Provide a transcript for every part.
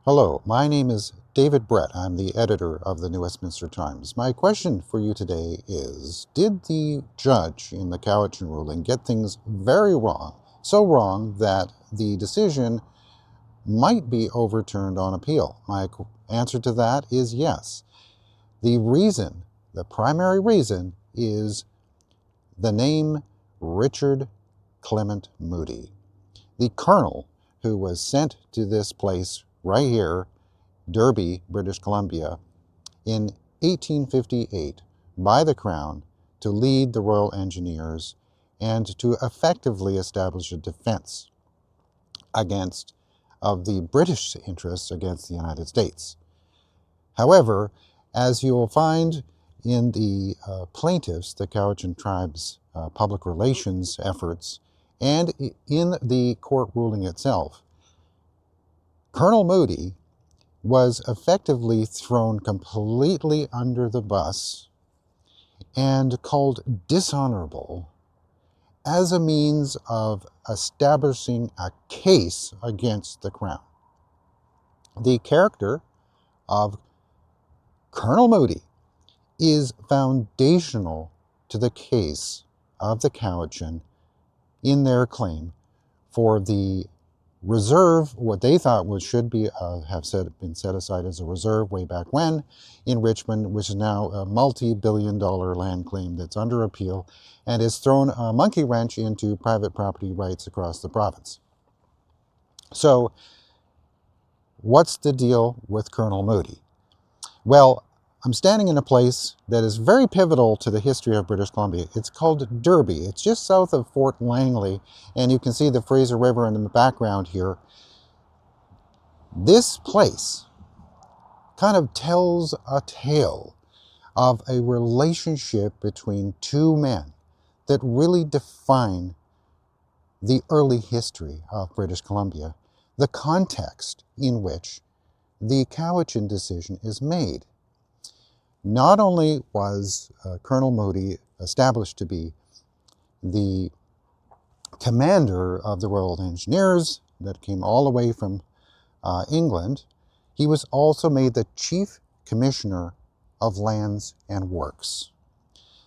Hello, my name is David Brett. I'm the editor of the New Westminster Times. My question for you today is, did the judge in the Cowichan ruling get things very wrong, so wrong that the decision might be overturned on appeal? My answer to that is yes. The primary reason, is the name Richard Clement Moody. The colonel who was sent to this place right here, Derby, British Columbia, in 1858 by the Crown to lead the Royal Engineers and to effectively establish a defense of the British interests against the United States. However, as you will find in the plaintiffs, the Cowichan Tribes public relations efforts, and in the court ruling itself, Colonel Moody was effectively thrown completely under the bus and called dishonorable as a means of establishing a case against the Crown. The character of Colonel Moody is foundational to the case of the Cowichan in their claim for the reserve, what they thought should be been set aside as a reserve way back when in Richmond, which is now a multi-billion-dollar land claim that's under appeal and has thrown a monkey wrench into private property rights across the province. So, what's the deal with Colonel Moody? Well, I'm standing in a place that is very pivotal to the history of British Columbia. It's called Derby. It's just south of Fort Langley, and you can see the Fraser River in the background here. This place kind of tells a tale of a relationship between two men that really define the early history of British Columbia, the context in which the Cowichan decision is made. Not only was Colonel Moody established to be the commander of the Royal Engineers that came all the way from England, he was also made the Chief Commissioner of Lands and Works.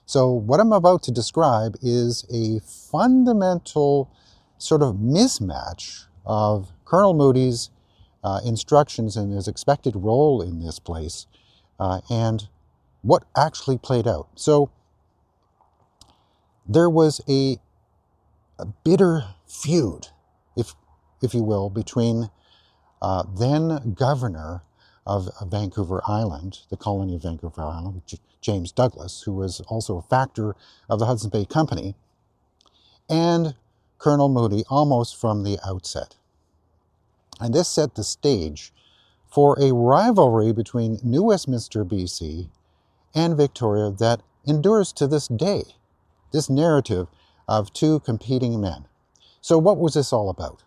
So what I'm about to describe is a fundamental sort of mismatch of Colonel Moody's instructions and his expected role in this place and what actually played out. So there was a bitter feud, if you will, between then governor of Vancouver Island, the colony of Vancouver Island, James Douglas, who was also a factor of the Hudson's Bay Company, and Colonel Moody almost from the outset. And this set the stage for a rivalry between New Westminster, BC, and Victoria that endures to this day, this narrative of two competing men. So what was this all about?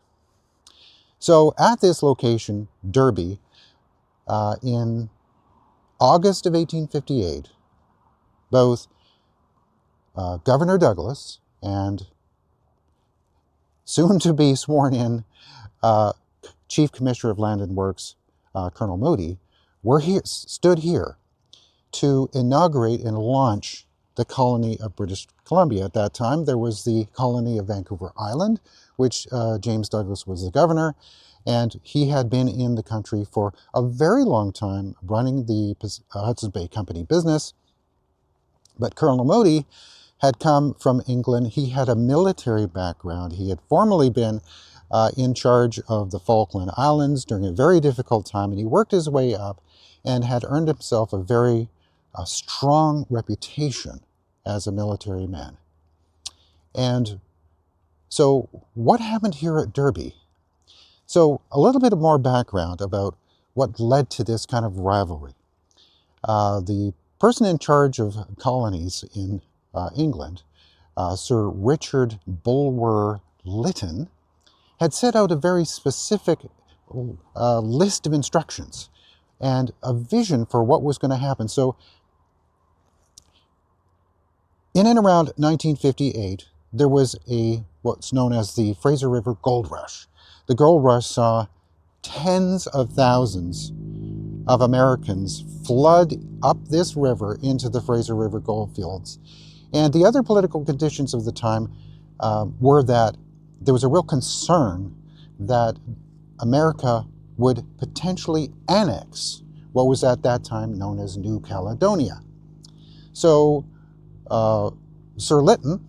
So at this location, Derby, in August of 1858, both Governor Douglas and soon to be sworn in Chief Commissioner of Land and Works, Colonel Moody, stood here to inaugurate and launch the colony of British Columbia. At that time, there was the colony of Vancouver Island, which James Douglas was the governor, and he had been in the country for a very long time running the Hudson's Bay Company business. But Colonel Moody had come from England. He had a military background. He had formerly been in charge of the Falkland Islands during a very difficult time, and he worked his way up and had earned himself a very strong reputation as a military man. And so what happened here at Derby? So a little bit more background about what led to this kind of rivalry. The person in charge of colonies in England, Sir Richard Bulwer Lytton, had set out a very specific list of instructions and a vision for what was going to happen. So in and around 1958, there was what's known as the Fraser River Gold Rush. The gold rush saw tens of thousands of Americans flood up this river into the Fraser River gold fields. And the other political conditions of the time were that there was a real concern that America would potentially annex what was at that time known as New Caledonia. So Sir Lytton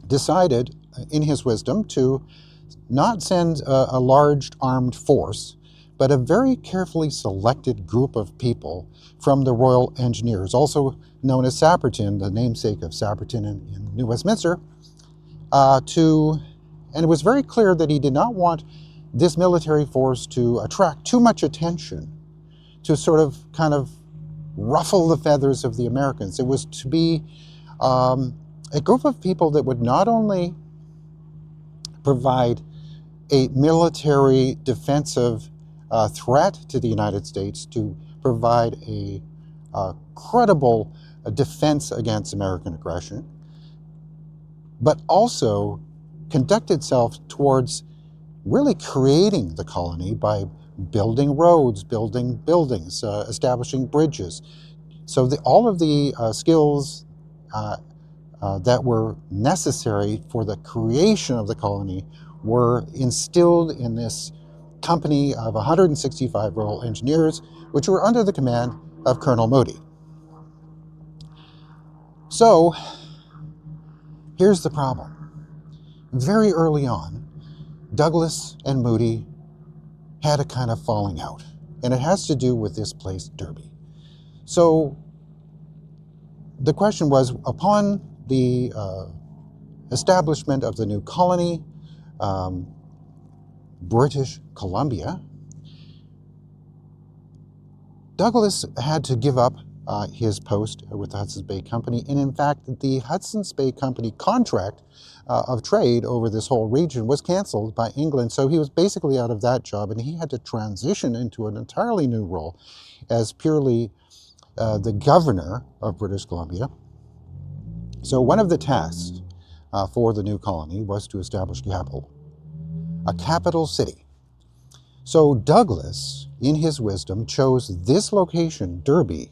decided, in his wisdom, to not send a large armed force, but a very carefully selected group of people from the Royal Engineers, also known as Sapperton, the namesake of Sapperton in New Westminster, and it was very clear that he did not want this military force to attract too much attention, to sort of kind of ruffle the feathers of the Americans. It was to be a group of people that would not only provide a military defensive threat to the United States, to provide a credible defense against American aggression, but also conduct itself towards really creating the colony by building roads, building buildings, establishing bridges. So all of the skills that were necessary for the creation of the colony were instilled in this company of 165 Royal Engineers, which were under the command of Colonel Moody. So here's the problem. Very early on, Douglas and Moody had a kind of falling out, and it has to do with this place, Derby. So the question was, upon the establishment of the new colony, British Columbia, Douglas had to give up his post with the Hudson's Bay Company, and in fact, the Hudson's Bay Company contract of trade over this whole region was canceled by England, so he was basically out of that job, and he had to transition into an entirely new role as purely the governor of British Columbia. So one of the tasks for the new colony was to establish a capital city. So Douglas, in his wisdom, chose this location, Derby,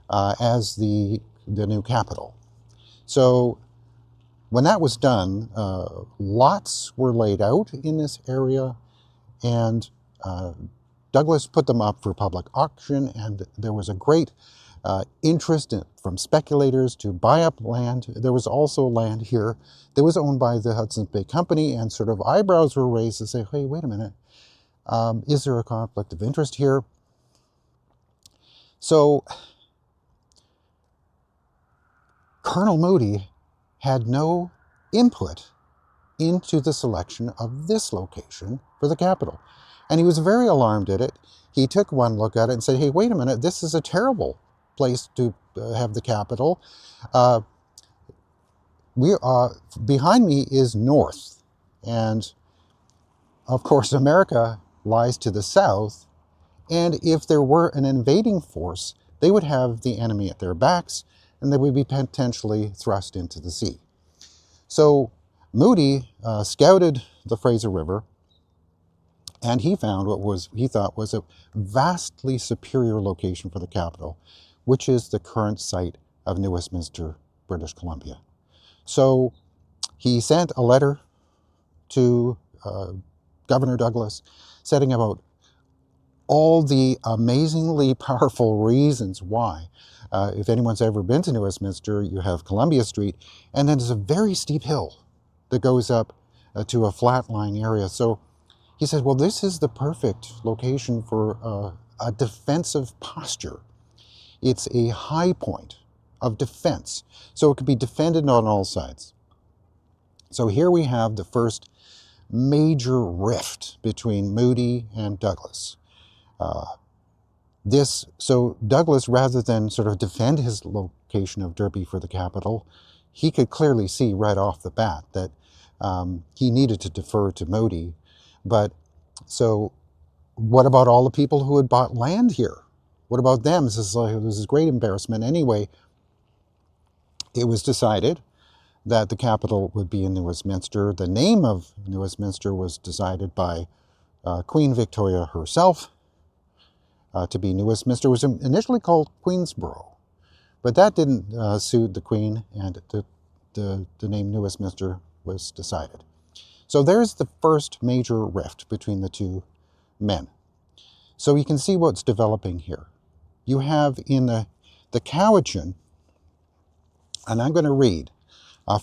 as the new capital. So when that was done, lots were laid out in this area, and Douglas put them up for public auction, and there was a great interest from speculators to buy up land. There was also land here that was owned by the Hudson's Bay Company, and sort of eyebrows were raised to say, hey, wait a minute, is there a conflict of interest here? So Colonel Moody had no input into the selection of this location for the capital. And he was very alarmed at it. He took one look at it and said, hey, wait a minute, this is a terrible place to have the capital. Behind me is north. And of course, America lies to the south. And if there were an invading force, they would have the enemy at their backs, and they would be potentially thrust into the sea. So Moody scouted the Fraser River, and he found what he thought was a vastly superior location for the capital, which is the current site of New Westminster, British Columbia. So he sent a letter to Governor Douglas, setting about all the amazingly powerful reasons why. If anyone's ever been to New Westminster, you have Columbia Street, and then there's a very steep hill that goes up to a flat-lying area. So he said, well, this is the perfect location for a defensive posture. It's a high point of defense, so it could be defended on all sides. So here we have the first major rift between Moody and Douglas. So Douglas, rather than sort of defend his location of Derby for the capital, he could clearly see right off the bat that he needed to defer to Moody. But so what about all the people who had bought land here? What about them? This is great embarrassment. Anyway, it was decided that the capital would be in New Westminster. The name of New Westminster was decided by Queen Victoria herself to be New Westminster. It was initially called Queensborough, but that didn't suit the Queen, and the name New Westminster was decided. So there's the first major rift between the two men. So you can see what's developing here. You have in the Cowichan, and I'm going to read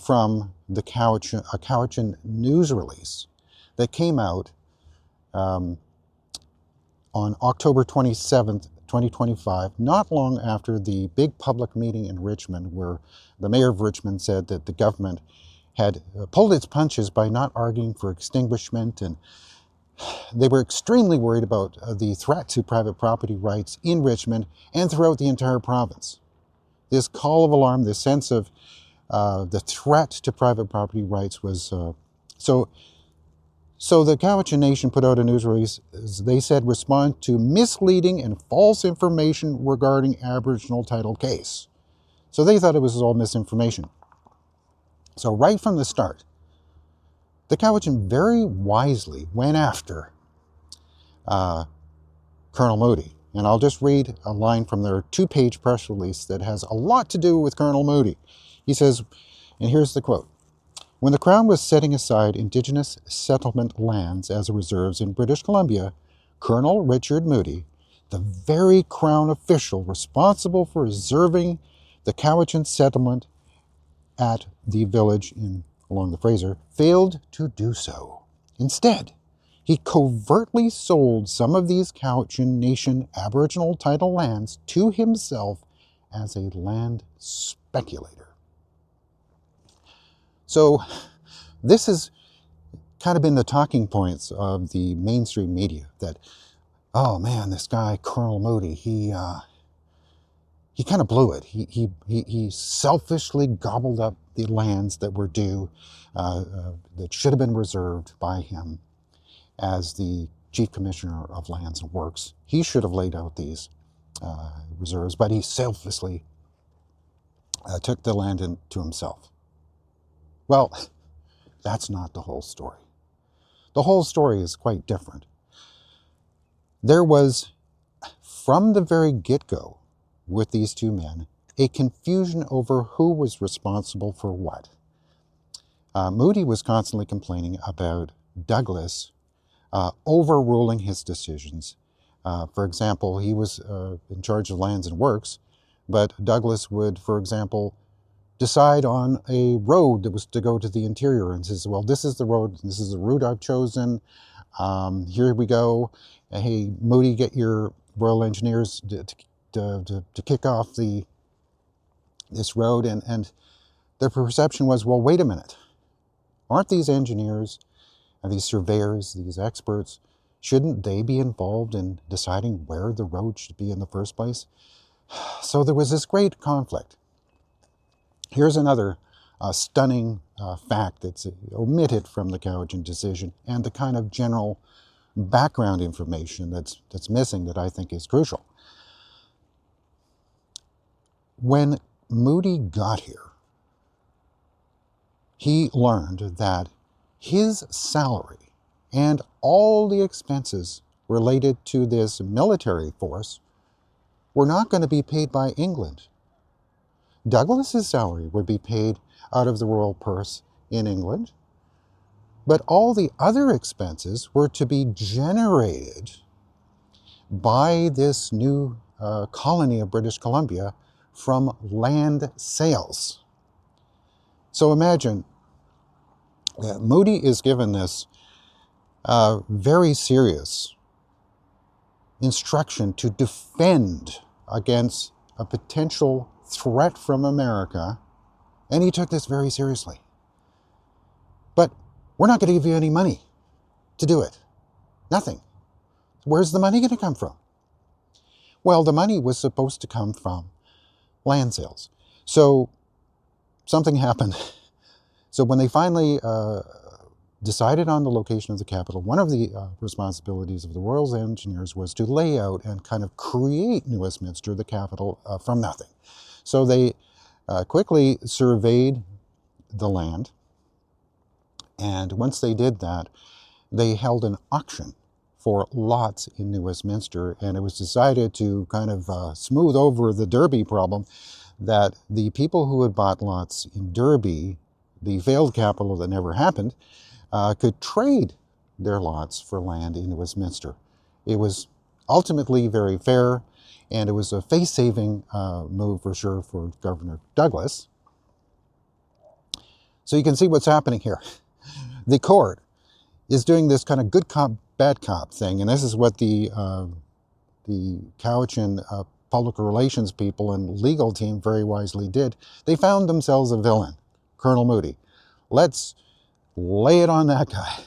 from the Cowichan news release that came out on October 27th, 2025, not long after the big public meeting in Richmond, where the mayor of Richmond said that the government had pulled its punches by not arguing for extinguishment, and they were extremely worried about the threat to private property rights in Richmond and throughout the entire province. This call of alarm, this sense of the threat to private property rights was so the Cowichan Nation put out a news release. They said, respond to misleading and false information regarding Aboriginal title case. So they thought it was all misinformation. So right from the start, the Cowichan very wisely went after Colonel Moody. And I'll just read a line from their 2-page press release that has a lot to do with Colonel Moody. He says, and here's the quote, when the Crown was setting aside Indigenous settlement lands as reserves in British Columbia, Colonel Richard Moody, the very Crown official responsible for reserving the Cowichan settlement at the village along the Fraser, failed to do so. Instead, he covertly sold some of these Cowichan Nation Aboriginal title lands to himself as a land speculator. So this has kind of been the talking points of the mainstream media, that, oh man, this guy, Colonel Moody, he kind of blew it. He selfishly gobbled up the lands that were due, that should have been reserved by him as the Chief Commissioner of Lands and Works. He should have laid out these reserves, but he selflessly took the land into himself. Well, that's not the whole story. The whole story is quite different. There was, from the very get-go with these two men, a confusion over who was responsible for what. Moody was constantly complaining about Douglas overruling his decisions. For example, he was in charge of Lands and Works, but Douglas would, for example, decide on a road that was to go to the interior and says, well, this is the road, this is the route I've chosen, here we go. Hey, Moody, get your Royal Engineers to kick off this road. And their perception was, well, wait a minute. Aren't these engineers and these surveyors, these experts, shouldn't they be involved in deciding where the road should be in the first place? So there was this great conflict. Here's another stunning fact that's omitted from the Cowichan decision, and the kind of general background information that's missing that I think is crucial. When Moody got here, he learned that his salary and all the expenses related to this military force were not going to be paid by England. Douglas's salary would be paid out of the royal purse in England, but all the other expenses were to be generated by this new colony of British Columbia from land sales. So imagine Moody is given this very serious instruction to defend against a potential threat from America, and he took this very seriously. But we're not going to give you any money to do it. Nothing. Where's the money going to come from? Well, the money was supposed to come from land sales. So something happened. So when they finally decided on the location of the capital, one of the responsibilities of the Royal Engineers was to lay out and kind of create New Westminster, the capital, from nothing. So they quickly surveyed the land, and once they did that, they held an auction for lots in New Westminster, and it was decided to kind of smooth over the Derby problem, that the people who had bought lots in Derby, the failed capital that never happened, could trade their lots for land in Westminster. It was ultimately very fair, and it was a face-saving move for sure for Governor Douglas. So you can see what's happening here. The court is doing this kind of good cop, bad cop thing, and this is what the Cowichan public relations people and legal team very wisely did. They found themselves a villain, Colonel Moody. Let's lay it on that guy.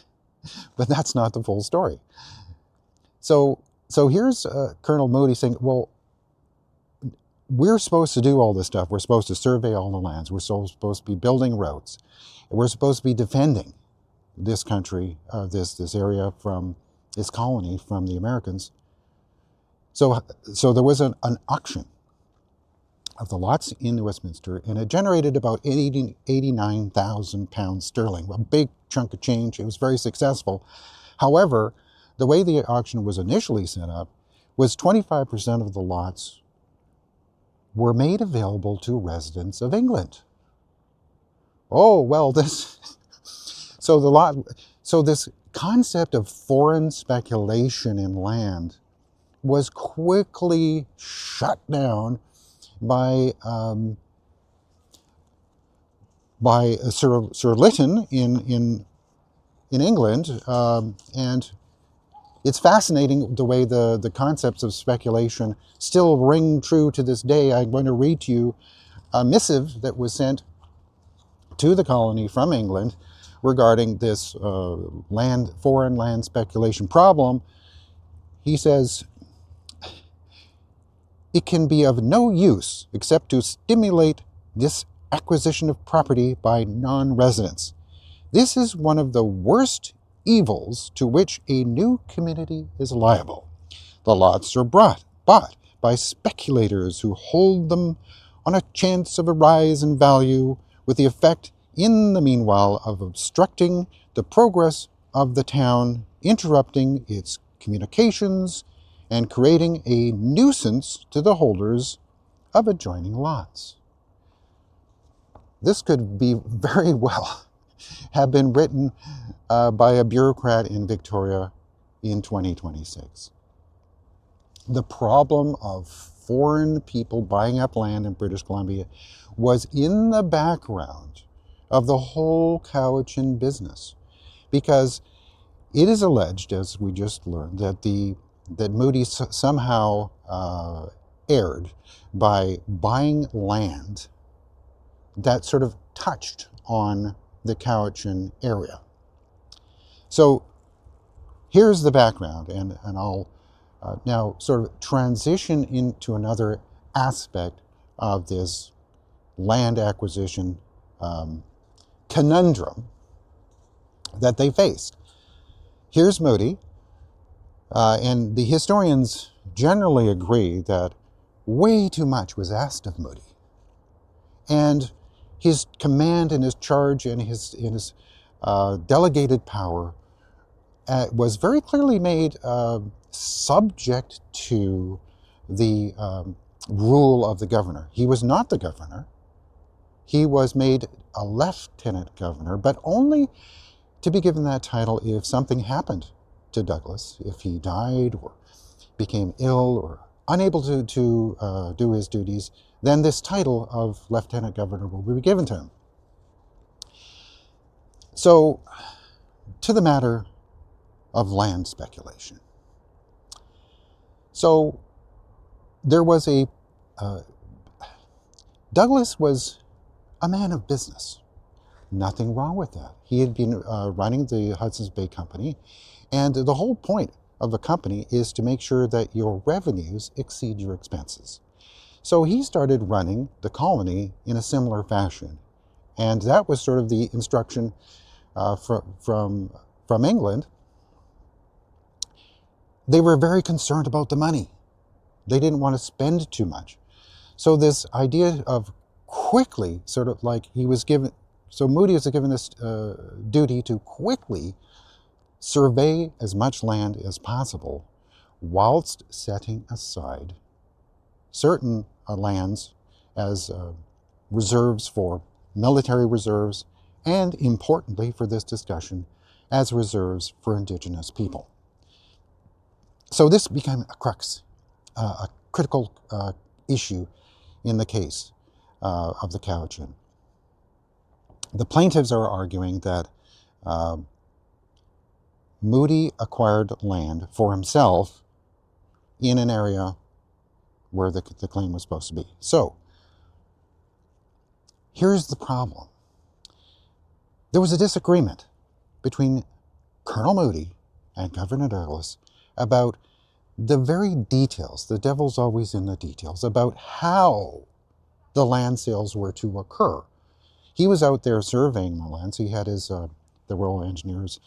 But that's not the full story. So here's Colonel Moody saying, well, we're supposed to do all this stuff. We're supposed to survey all the lands. We're supposed to be building roads. We're supposed to be defending this country, this area from this colony from the Americans. So there was an auction of the lots in Westminster, and it generated about 89,000 pounds sterling, a big chunk of change. It was very successful. However, the way the auction was initially set up was 25% of the lots were made available to residents of England. Oh, well, so this concept of foreign speculation in land was quickly shut down by Sir Lytton in England, and it's fascinating the way the concepts of speculation still ring true to this day. I'm going to read to you a missive that was sent to the colony from England regarding this foreign land speculation problem. He says, "It can be of no use except to stimulate this acquisition of property by non-residents. This is one of the worst evils to which a new community is liable. The lots are bought by speculators who hold them on a chance of a rise in value, with the effect in the meanwhile of obstructing the progress of the town, interrupting its communications, and creating a nuisance to the holders of adjoining lots." This could be very well have been written by a bureaucrat in Victoria in 2026. The problem of foreign people buying up land in British Columbia was in the background of the whole Cowichan business, because it is alleged, as we just learned, that Moody somehow erred by buying land that sort of touched on the Cowichan area. So here's the background, and I'll now sort of transition into another aspect of this land acquisition conundrum that they faced. Here's Moody, and the historians generally agree that way too much was asked of Moody, and his command and his charge and his delegated power was very clearly made subject to the rule of the governor. He was not the governor. He was made a lieutenant governor, but only to be given that title if something happened to Douglas, if he died or became ill or unable to do his duties, then this title of lieutenant governor will be given to him. So, to the matter of land speculation. So, there was Douglas was a man of business. Nothing wrong with that. He had been running the Hudson's Bay Company, and the whole point of a company is to make sure that your revenues exceed your expenses. So he started running the colony in a similar fashion, and that was sort of the instruction from England. They were very concerned about the money. They didn't want to spend too much. So this idea of quickly, sort of like he was given, so Moody was given this duty to quickly survey as much land as possible whilst setting aside certain lands as reserves for military reserves, and importantly for this discussion, as reserves for Indigenous people. So this became a crux, a critical issue in the case of the Cowichin. The plaintiffs are arguing that Moody acquired land for himself in an area where the claim was supposed to be. So, here's the problem. There was a disagreement between Colonel Moody and Governor Douglas about the very details, the devil's always in the details, about how the land sales were to occur. He was out there surveying the lands. He had his, the Royal Engineers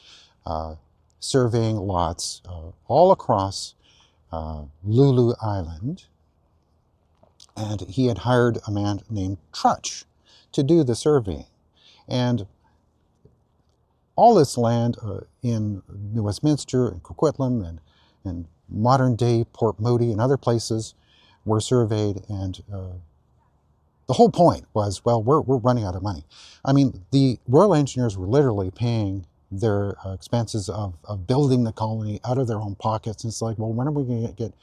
surveying lots all across Lulu Island, and he had hired a man named Trutch to do the surveying. And all this land in New Westminster and Coquitlam and modern-day Port Moody and other places were surveyed, and the whole point was, well, we're running out of money. I mean, the Royal Engineers were literally paying their expenses of building the colony out of their own pockets. And it's like, well, when are we going to get,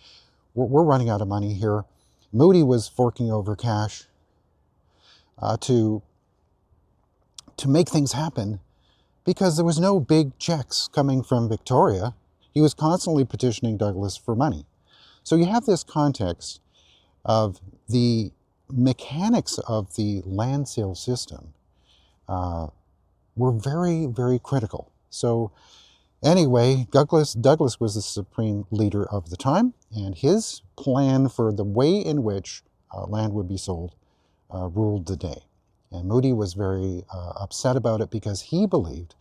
we're running out of money here. Moody was forking over cash to make things happen because there was no big checks coming from Victoria. He was constantly petitioning Douglas for money. So you have this context of the mechanics of the land sale system were very, very critical. So anyway, Douglas was the supreme leader of the time, and his plan for the way in which land would be sold ruled the day. And Moody was very upset about it because he believed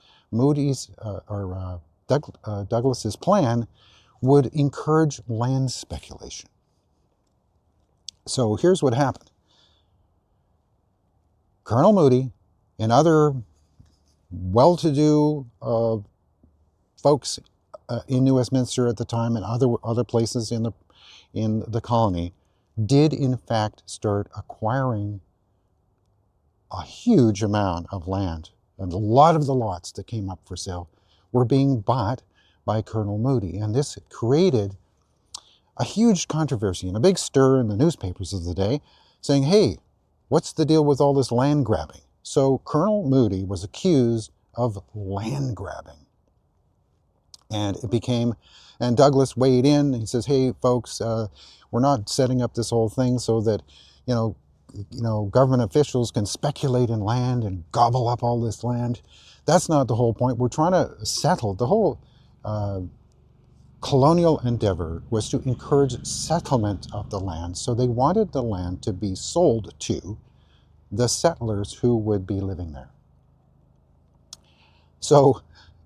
Douglas's plan would encourage land speculation. So here's what happened. Colonel Moody and other well-to-do folks in New Westminster at the time and other places in the colony did in fact start acquiring a huge amount of land, and a lot of the lots that came up for sale were being bought by Colonel Moody, and this created a huge controversy and a big stir in the newspapers of the day, saying, hey, what's the deal with all this land grabbing? So Colonel Moody was accused of land grabbing. And it became, and Douglas weighed in. He says, hey, folks, we're not setting up this whole thing so that, government officials can speculate in land and gobble up all this land. That's not the whole point. We're trying to settle. The whole colonial endeavor was to encourage settlement of the land. So they wanted the land to be sold to the settlers who would be living there. So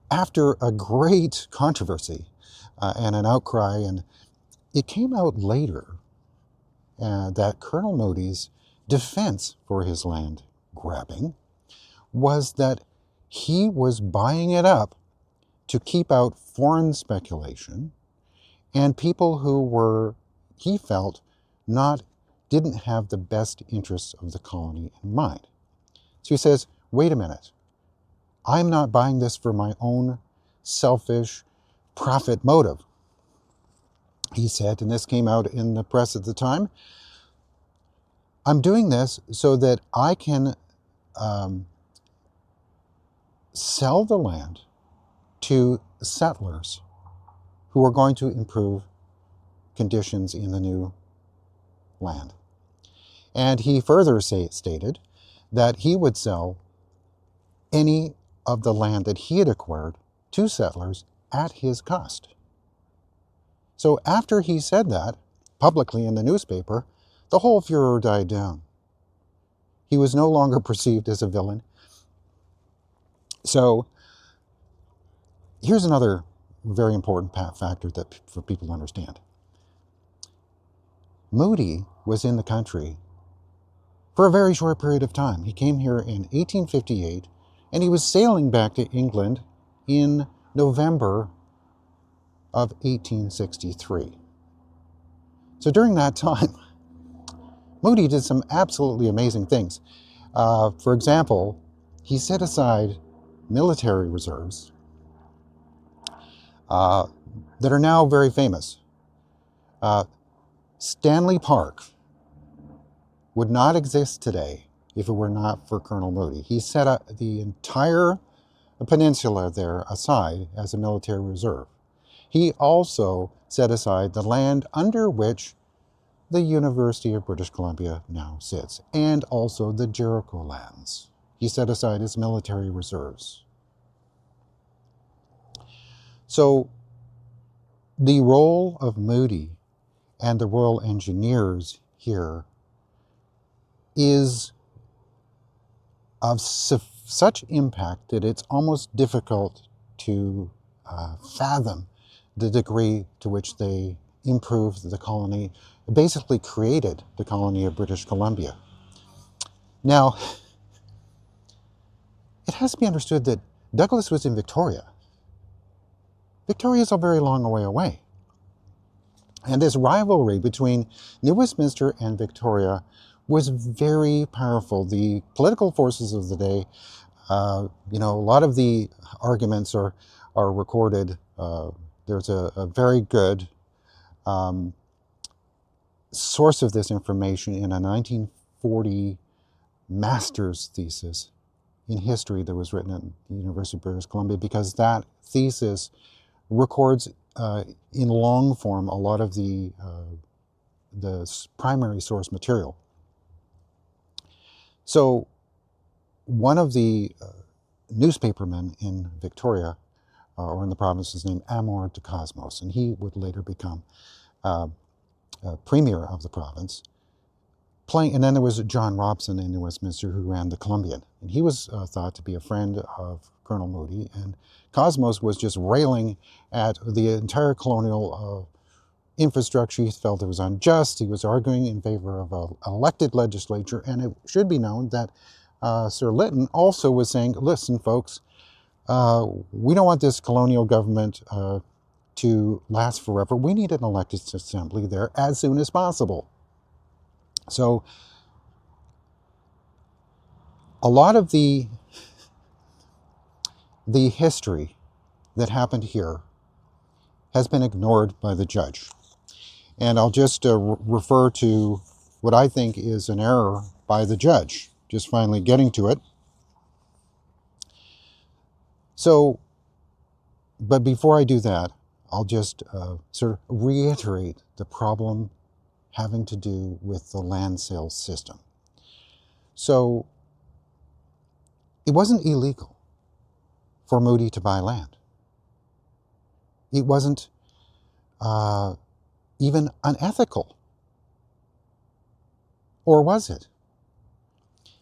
after a great controversy and an outcry, and it came out later that Colonel Moody's defense for his land grabbing was that he was buying it up to keep out foreign speculation and people who were, he felt, didn't have the best interests of the colony in mind. So he says, wait a minute, I'm not buying this for my own selfish profit motive. He said, and this came out in the press at the time, I'm doing this so that I can sell the land to settlers who are going to improve conditions in the new land. And he further stated that he would sell any of the land that he had acquired to settlers at his cost. So after he said that publicly in the newspaper, the whole furor died down. He was no longer perceived as a villain. So here's another very important factor that for people to understand. Moody was in the country for a very short period of time. He came here in 1858, and he was sailing back to England in November of 1863. So during that time, Moody did some absolutely amazing things. For example, he set aside military reserves that are now very famous. Stanley Park would not exist today if it were not for Colonel Moody. He set up the entire peninsula there aside as a military reserve. He also set aside the land under which the University of British Columbia now sits, and also the Jericho lands. He set aside as military reserves. So the role of Moody and the Royal Engineers here is of such impact that it's almost difficult to fathom the degree to which they improved the colony, basically created the colony of British Columbia. Now, it has to be understood that Douglas was in Victoria. Victoria is a very long way away. And this rivalry between New Westminster and Victoria was very powerful. The political forces of the day, a lot of the arguments are recorded. There's a very good source of this information in a 1940 master's thesis in history that was written at the University of British Columbia, because that thesis records in long form a lot of the primary source material. So one of the newspapermen in Victoria, or in the province, is named Amor de Cosmos, and he would later become premier of the province. And then there was John Robson in New Westminster, who ran the Columbian, and he was thought to be a friend of Colonel Moody, and Cosmos was just railing at the entire colonial infrastructure. He felt it was unjust. He was arguing in favor of an elected legislature, and it should be known that Sir Lytton also was saying, listen, folks, we don't want this colonial government to last forever. We need an elected assembly there as soon as possible. So a lot of the history that happened here has been ignored by the judge. And I'll just refer to what I think is an error by the judge, just finally getting to it. So, but before I do that, I'll just sort of reiterate the problem having to do with the land sales system. So, it wasn't illegal for Moody to buy land. It wasn't even unethical. Or was it?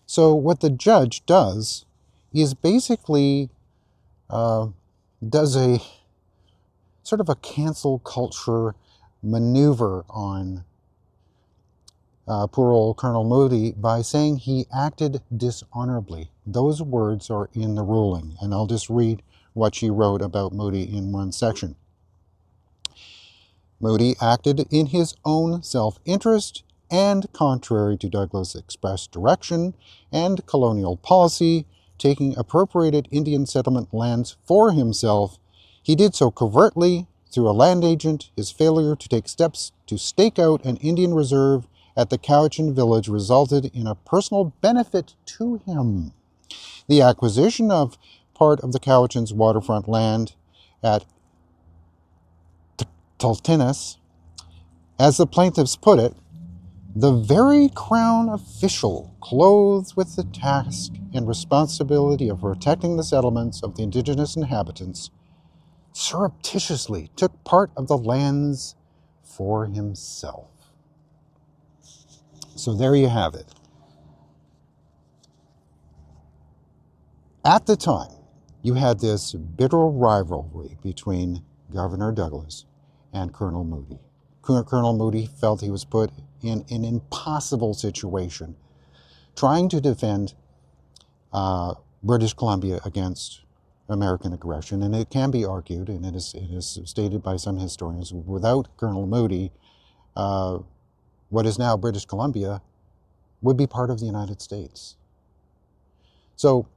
So what the judge does is basically does a sort of a cancel culture maneuver on poor old Colonel Moody by saying he acted dishonorably. Those words are in the ruling, and I'll just read what she wrote about Moody in one section. Moody acted in his own self-interest and contrary to Douglas' express direction and colonial policy, taking appropriated Indian settlement lands for himself. He did so covertly through a land agent. His failure to take steps to stake out an Indian reserve at the Cowichan village resulted in a personal benefit to him. The acquisition of part of the Cowichan's waterfront land at Tultinas, as the plaintiffs put it, the very crown official clothed with the task and responsibility of protecting the settlements of the Indigenous inhabitants, surreptitiously took part of the lands for himself. So there you have it. At the time, you had this bitter rivalry between Governor Douglas and Colonel Moody. Colonel Moody felt he was put in an impossible situation trying to defend British Columbia against American aggression, and it can be argued, and it is stated by some historians, without Colonel Moody, what is now British Columbia would be part of the United States. So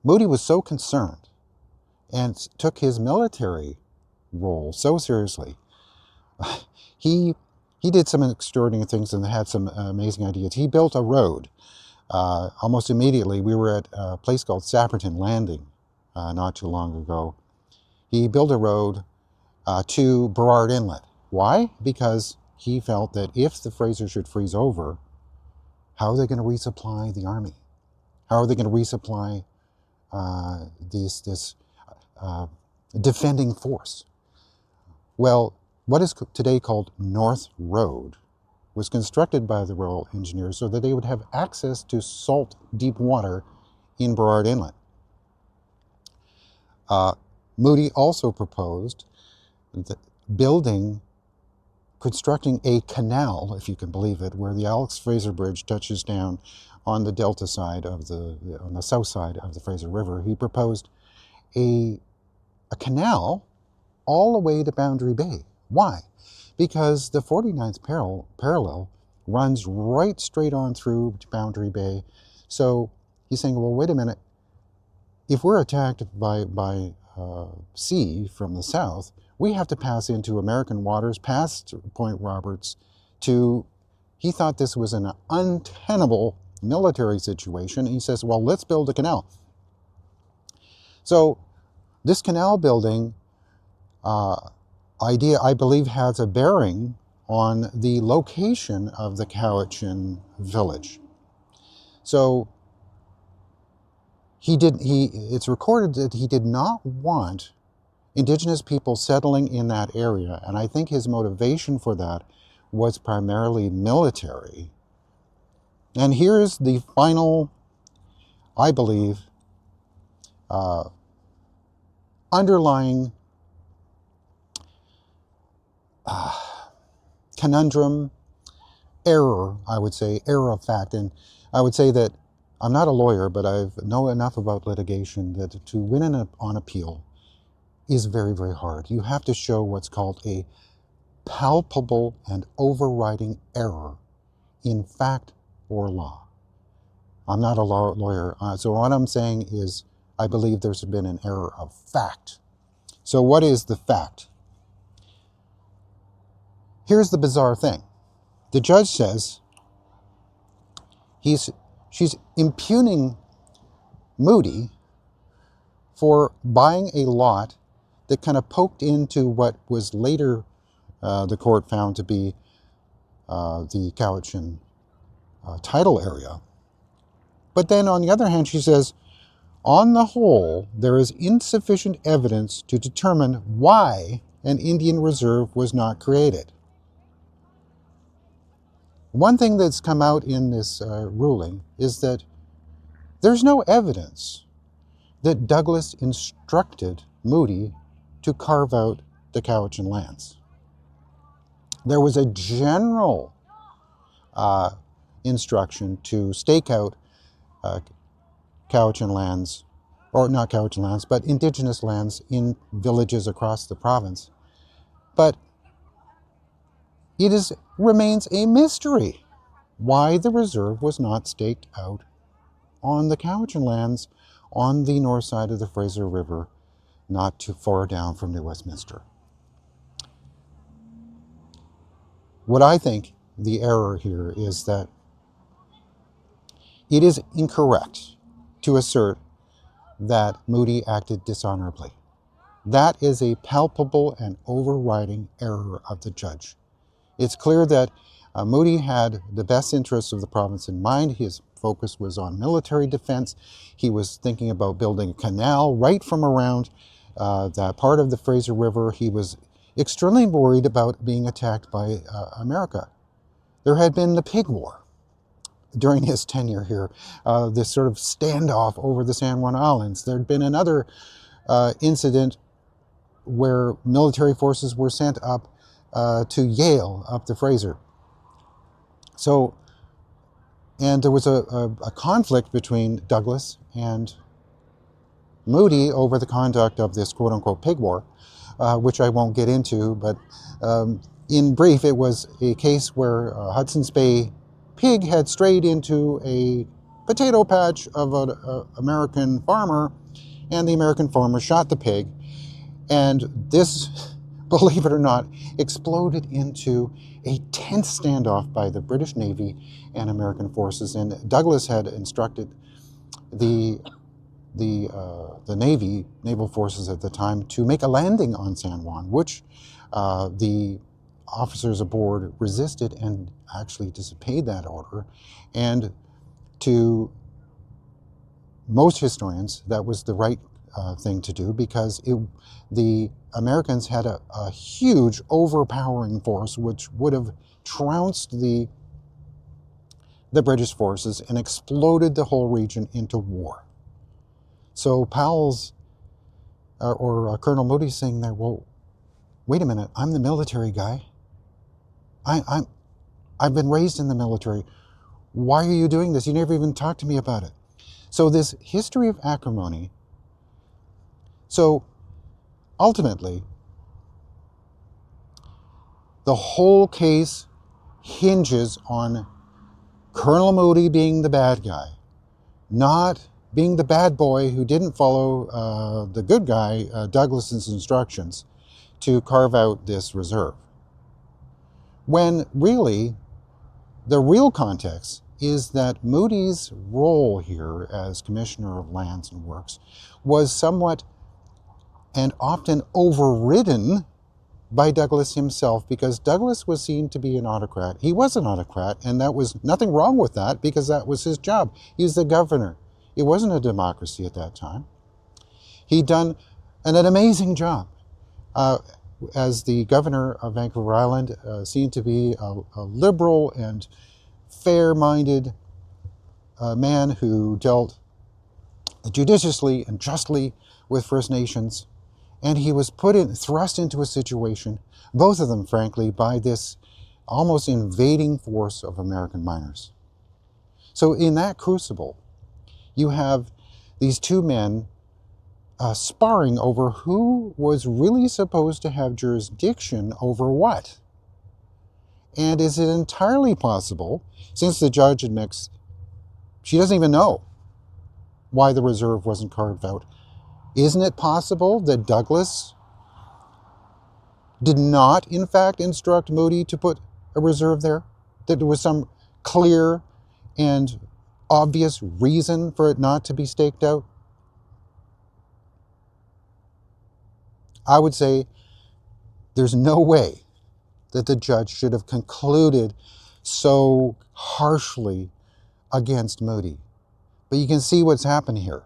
Moody was so concerned and took his military role so seriously. He did some extraordinary things and had some amazing ideas. He built a road. Almost immediately, we were at a place called Sapperton Landing not too long ago. He built a road to Burrard Inlet. Why? Because he felt that if the Fraser should freeze over, how are they going to resupply the army? How are they going to resupply this defending force? Well, what is today called North Road was constructed by the Royal Engineers so that they would have access to salt deep water in Burrard Inlet. Moody also proposed constructing a canal, if you can believe it, where the Alex Fraser Bridge touches down on the delta side on the south side of the Fraser River. He proposed a canal all the way to Boundary Bay. Why? Because the 49th parallel runs right straight on through to Boundary Bay. So he's saying, well, wait a minute. If we're attacked by sea from the south, we have to pass into American waters, past Point Roberts, he thought this was an untenable military situation. He says, well, let's build a canal. So this canal building idea, I believe, has a bearing on the location of the Cowichin village. So it's recorded that he did not want Indigenous people settling in that area, and I think his motivation for that was primarily military. And here's the final, I believe, underlying conundrum, error, I would say, error of fact. And I would say that I'm not a lawyer, but I know enough about litigation that to win on appeal is very, very hard. You have to show what's called a palpable and overriding error in fact or law. I'm not a lawyer, so what I'm saying is I believe there's been an error of fact. So what is the fact? Here's the bizarre thing. The judge says she's impugning Moody for buying a lot that kind of poked into what was later the court found to be the Cowichin title area. But then on the other hand, she says, on the whole, there is insufficient evidence to determine why an Indian reserve was not created. One thing that's come out in this ruling is that there's no evidence that Douglas instructed Moody to carve out the Cowichin lands. There was a general instruction to stake out Cowichin lands, or not Cowichin lands, but Indigenous lands in villages across the province. But it remains a mystery why the reserve was not staked out on the Cowichin lands on the north side of the Fraser River, not too far down from New Westminster. What I think the error here is that it is incorrect to assert that Moody acted dishonorably. That is a palpable and overriding error of the judge. It's clear that Moody had the best interests of the province in mind. His focus was on military defense. He was thinking about building a canal right from around that part of the Fraser River. He was extremely worried about being attacked by America. There had been the Pig War during his tenure here, this sort of standoff over the San Juan Islands. There had been another incident where military forces were sent up to Yale, up the Fraser. So, and there was a conflict between Douglas and Moody over the conduct of this quote-unquote pig war, which I won't get into, but in brief, it was a case where a Hudson's Bay pig had strayed into a potato patch of an American farmer, and the American farmer shot the pig, and this, believe it or not, exploded into a tense standoff by the British Navy and American forces. And Douglas had instructed the naval forces at the time to make a landing on San Juan, which the officers aboard resisted and actually disobeyed that order. And to most historians, that was the right thing to do, because the Americans had a huge overpowering force which would have trounced the British forces and exploded the whole region into war. So Powell's or Colonel Moody saying there, well, wait a minute, I'm the military guy. I've been raised in the military. Why are you doing this? You never even talked to me about it. So this history of acrimony. So ultimately, the whole case hinges on Colonel Moody being the bad guy, not being the bad boy who didn't follow the good guy, Douglas's instructions to carve out this reserve. When really, the real context is that Moody's role here as Commissioner of Lands and Works was somewhat and often overridden by Douglas himself, because Douglas was seen to be an autocrat. He was an autocrat, and that was nothing wrong with that, because that was his job. He was the governor. It wasn't a democracy at that time. He'd done an amazing job. As the governor of Vancouver Island, seemed to be a liberal and fair-minded man who dealt judiciously and justly with First Nations. And he was thrust into a situation, both of them, frankly, by this almost invading force of American miners. So in that crucible, you have these two men sparring over who was really supposed to have jurisdiction over what. And is it entirely possible, since the judge admits she doesn't even know why the reserve wasn't carved out, isn't it possible that Douglas did not, in fact, instruct Moody to put a reserve there? That there was some clear and obvious reason for it not to be staked out? I would say there's no way that the judge should have concluded so harshly against Moody. But you can see what's happened here.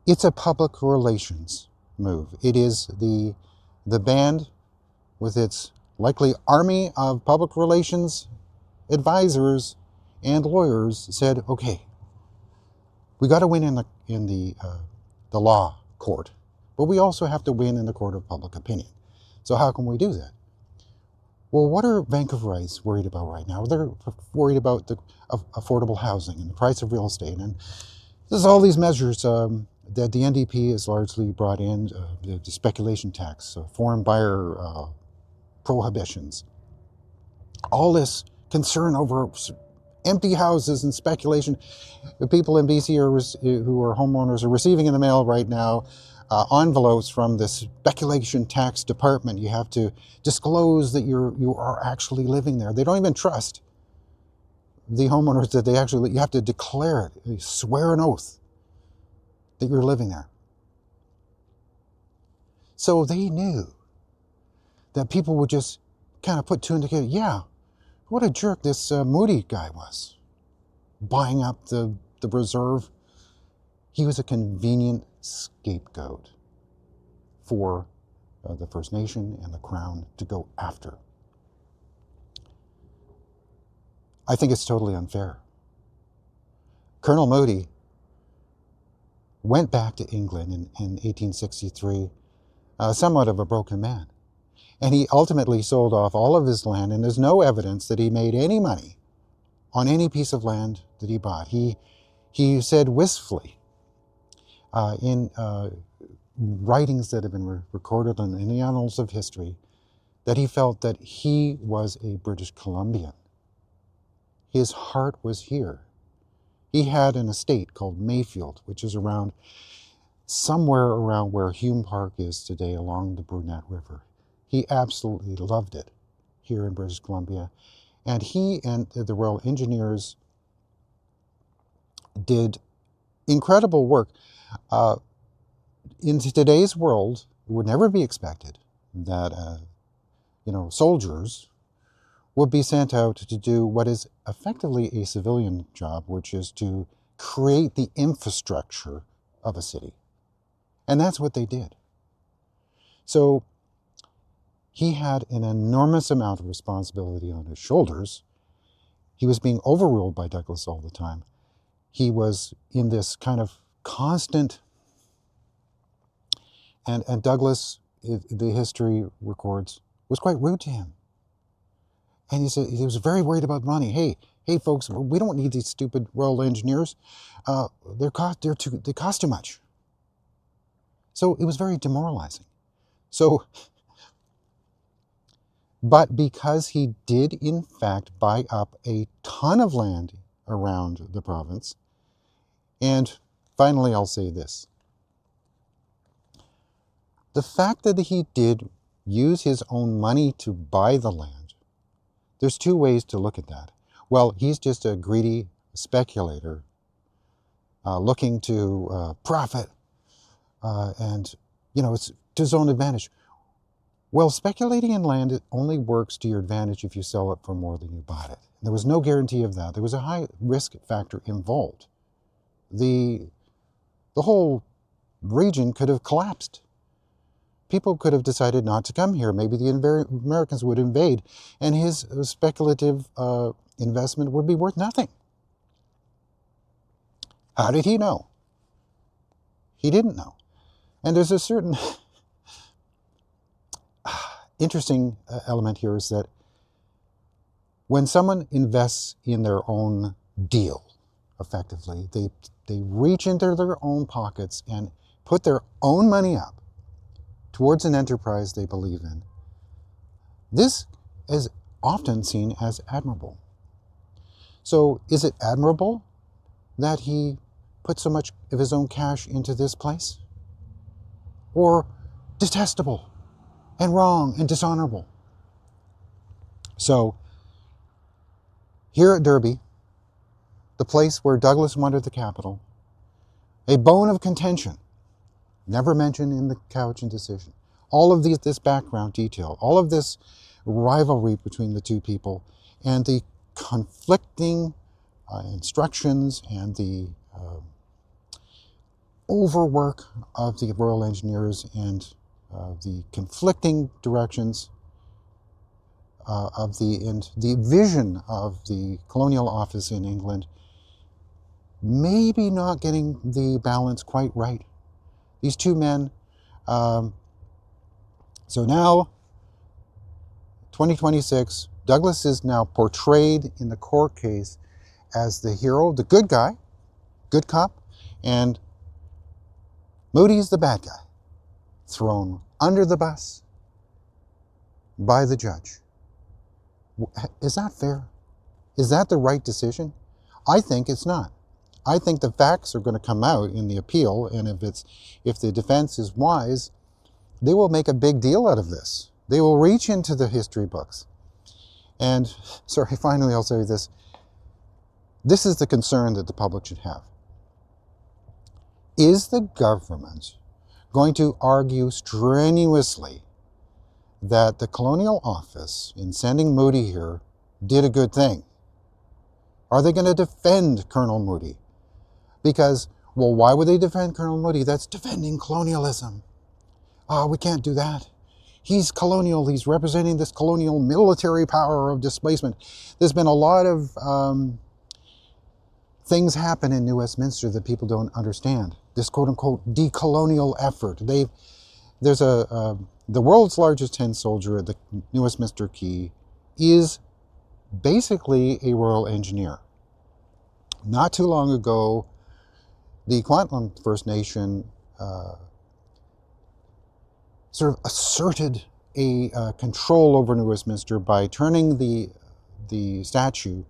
It's a public relations move. It is the band with its likely army of public relations advisors and lawyers said, okay, we got to win in the law court, but we also have to win in the court of public opinion. So how can we do that? Well, what are Vancouverites worried about right now? They're worried about the affordable housing and the price of real estate. And there's all these measures that the NDP has largely brought in, the speculation tax, foreign buyer prohibitions. All this concern over empty houses and speculation. The people in BC who are homeowners are receiving in the mail right now envelopes from the speculation tax department. You have to disclose that you are actually living there. They don't even trust the homeowners that you have to declare it. You swear an oath that you're living there. So they knew that people would just kind of put two and together. Yeah, what a jerk this Moody guy was, buying up the reserve. He was a convenient scapegoat for the First Nation and the Crown to go after. I think it's totally unfair. Colonel Moody went back to England in 1863, somewhat of a broken man. And he ultimately sold off all of his land, and there's no evidence that he made any money on any piece of land that he bought. He said wistfully in writings that have been recorded in the annals of history, that he felt that he was a British Columbian. His heart was here. He had an estate called Mayfield, which is somewhere around where Hume Park is today along the Brunette River. He absolutely loved it here in British Columbia. And he and the Royal Engineers did incredible work. In today's world, it would never be expected that soldiers would be sent out to do what is effectively a civilian job, which is to create the infrastructure of a city. And that's what they did. So he had an enormous amount of responsibility on his shoulders. He was being overruled by Douglas all the time. He was in this kind of constant, and Douglas, the history records, was quite rude to him. And he said he was very worried about money. Hey, folks, we don't need these stupid Royal Engineers. They cost too much. So it was very demoralizing. But because he did, in fact, buy up a ton of land around the province, and finally I'll say this. The fact that he did use his own money to buy the land, there's two ways to look at that. Well, he's just a greedy speculator looking to profit, and it's to his own advantage. Well, speculating in land, it only works to your advantage if you sell it for more than you bought it. There was no guarantee of that. There was a high risk factor involved. The whole region could have collapsed. People could have decided not to come here. Maybe the Americans would invade, and his speculative investment would be worth nothing. How did he know? He didn't know. And there's a certain interesting element here is that when someone invests in their own deal, effectively, they reach into their own pockets and put their own money up towards an enterprise they believe in. This is often seen as admirable. So is it admirable that he put so much of his own cash into this place? Or detestable and wrong and dishonorable? So here at Derby, the place where Douglas wanted the capital, a bone of contention, never mentioned in the Cowichan decision. All of this background detail, all of this rivalry between the two people, and the conflicting instructions and the overwork of the Royal Engineers and the conflicting directions of the vision of the Colonial Office in England, maybe not getting the balance quite right. These two men, so now, 2026, Douglas is now portrayed in the court case as the hero, the good guy, good cop, and Moody's the bad guy, thrown under the bus by the judge. Is that fair? Is that the right decision? I think it's not. I think the facts are going to come out in the appeal, and if the defense is wise, they will make a big deal out of this. They will reach into the history books. And, sorry, finally I'll say this. This is the concern that the public should have. Is the government going to argue strenuously that the Colonial Office, in sending Moody here, did a good thing? Are they going to defend Colonel Moody? Because, well, why would they defend Colonel Moody? That's defending colonialism. We can't do that. He's colonial. He's representing this colonial military power of displacement. There's been a lot of things happen in New Westminster that people don't understand. This quote-unquote decolonial effort. There's the world's largest tin soldier at the New Westminster Quay is basically a Royal Engineer. Not too long ago, The Kwantlen First Nation sort of asserted a control over New Westminster by turning the statue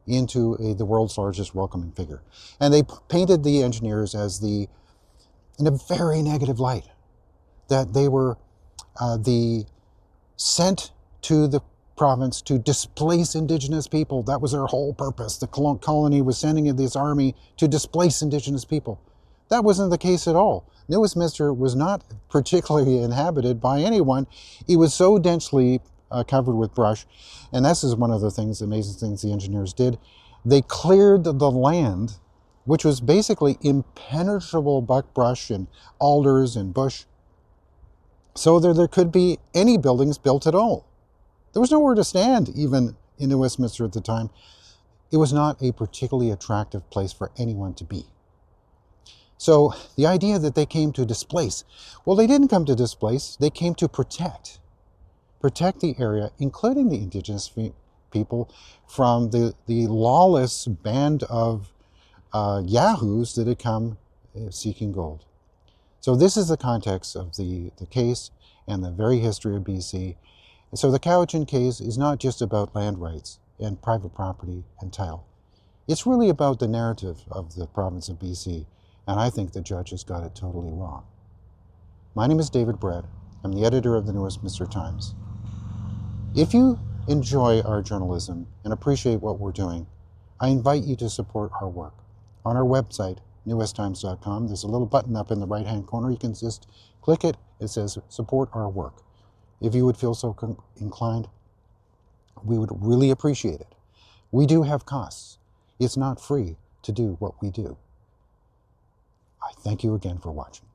into the world's largest welcoming figure. And they painted the engineers as in a very negative light, that they were sent to the province to displace Indigenous people. That was their whole purpose. The colony was sending in this army to displace Indigenous people. That wasn't the case at all. New Westminster was not particularly inhabited by anyone. It was so densely covered with brush. And this is one of the amazing things the engineers did. They cleared the land, which was basically impenetrable buckbrush and alders and bush, so that there could be any buildings built at all. There was nowhere to stand, even in New Westminster at the time. It was not a particularly attractive place for anyone to be. So the idea that they came to displace, well, they didn't come to displace, they came to protect the area, including the Indigenous people, from the lawless band of yahoos that had come seeking gold. So this is the context of the case and the very history of BC. And so the Cowichan case is not just about land rights and private property and title. It's really about the narrative of the province of BC, and I think the judges got it totally wrong. My name is David Brett. I'm the editor of the New Westminster Times. If you enjoy our journalism and appreciate what we're doing, I invite you to support our work. On our website, newwesttimes.com, there's a little button up in the right-hand corner. You can just click it. It says, support our work. If you would feel so inclined, we would really appreciate it. We do have costs. It's not free to do what we do. I thank you again for watching.